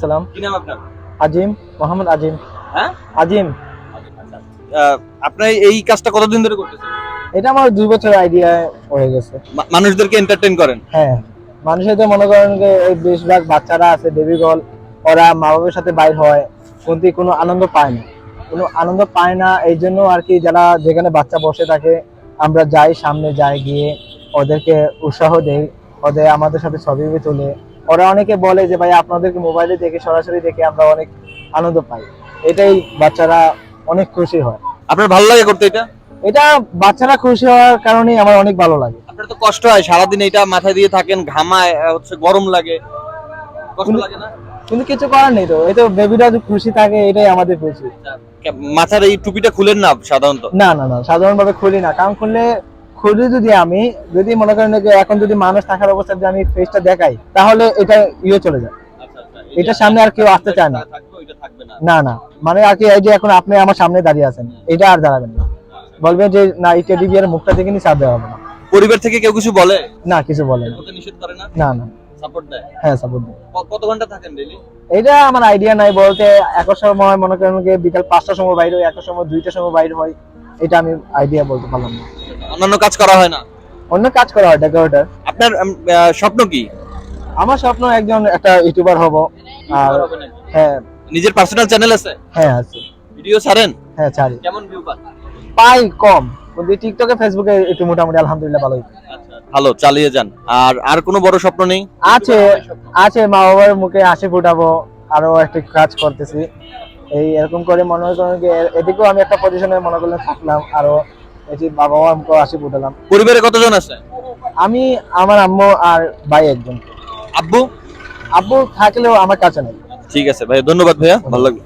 সালাম। কি নাম আপনার? আজিম, মোহাম্মদ আজিম। হ্যাঁ? আজিম। আপনি এই কাজটা কতদিন ধরে করতেছেন? এটা আমার ২ বছর আইডিয়া হয়ে গেছে। মানুষদেরকে এন্টারটেইন করেন? হ্যাঁ, মানুষের তো মনে করেন যে এই বেশিরভাগ বাচ্চারা আছে বেবি গার্ল, ওরা মা বাবার সাথে বাইর হয়, কিন্তু কোনো আনন্দ পায় না। কোনো আনন্দ পায় না এই জন্য আর কি যারা যেখানে বাচ্চা বসে থাকে আমরা যাই, সামনে যাই, গিয়ে ওদেরকে উৎসাহ দেই, ওদের আমাদের সাথে ছবি তুলে। ওরা অনেকে বলে যে ভাই আপনাদেরকে মোবাইলে দেখে সরাসরি দেখে আমরা অনেক আনন্দ পাই। এটাই বাচ্চারা অনেক খুশি হয়। আপনার ভালো লাগে করতে এটা? এটা বাচ্চারা খুশি হওয়ার কারণেই আমার অনেক ভালো লাগে। আপনার তো কষ্ট হয় সারাদিন এটা মাথায় দিয়ে থাকেন, ঘামায়, গরম লাগে, কষ্ট লাগে না? কিন্তু কিছু করার নেই তো, এই তো বেবিরা যদি খুশি থাকে এটাই আমাদের খুশি। মাথার এই টুপিটা খুলেন না সাধারণত? না না না, সাধারণভাবে খুলি না, কারণ খুলি যদি আমি যদি মনে করেন যে এখন যদি মানুষ থাকার অবস্থায় যদি আমি ফেসটা দেখাই তাহলে এটা চলে যায়। এটা সামনে আর কেউ আসতে চায় না। না না, মানে আর কি এই যে এখন আপনি আমার সামনে দাঁড়িয়ে আছেন, এটা আর দাঁড়াবেন না, বলবে যে না এই টেডি বিয়ার মুখটা দেখে নি, সাথ দেওয়া হবে না। পরিবার থেকে কেউ কিছু বলে না, কিছু বলে না। ওকে নিষেধ করে না? না না, সাপোর্ট দেয়? হ্যাঁ সাপোর্ট দেয়। কত ঘন্টা থাকেন ডেইলি? এটা আমার আইডিয়া নাই বলতে, একটা সময় মনে করেন যে বিকাল ৫টার সময় বাইরে হয়, একটা সময় ২টার সময় বাইরে হয়, এটা আমি আইডিয়া বলতে পারলাম না। অন্যান্য কাজ করা হয় না? অন্য কাজ করা হয় ডেকোরেটর। আপনার স্বপ্ন কি? আমার স্বপ্ন একজন একটা ইউটিউবার হব। আর হ্যাঁ, নিজের পার্সোনাল চ্যানেল আছে? হ্যাঁ আছে। ভিডিও ছাড়েন? হ্যাঁ ছাড়ি। কেমন ভিউ পান? পাই কম, কিন্তু টিকটকে ফেসবুকে একটু মোটামুটি আলহামদুলিল্লাহ ভালোই। আচ্ছা, ভালো, চালিয়ে যান। আর কোনো বড় স্বপ্ন নেই? আছে, আছে মা বাবার মুখে হাসি ফুটাবো, আরো একটা কাজ করতেছি। এই এরকম করে মনে করেন যে এদিকেও আমি একটা পজিশনে মনে করলে থাকলাম, আরো এটি বাবা মার মুখে হাসি ফুটালাম। পরিবারে কতজন আছে? আমি, আমার আম্মু আর ভাই একজন। আব্বু? আব্বু থাকলেও আমার কাছে নেই। ঠিক আছে ভাই, ধন্যবাদ ভাইয়া, ভালো লাগলো।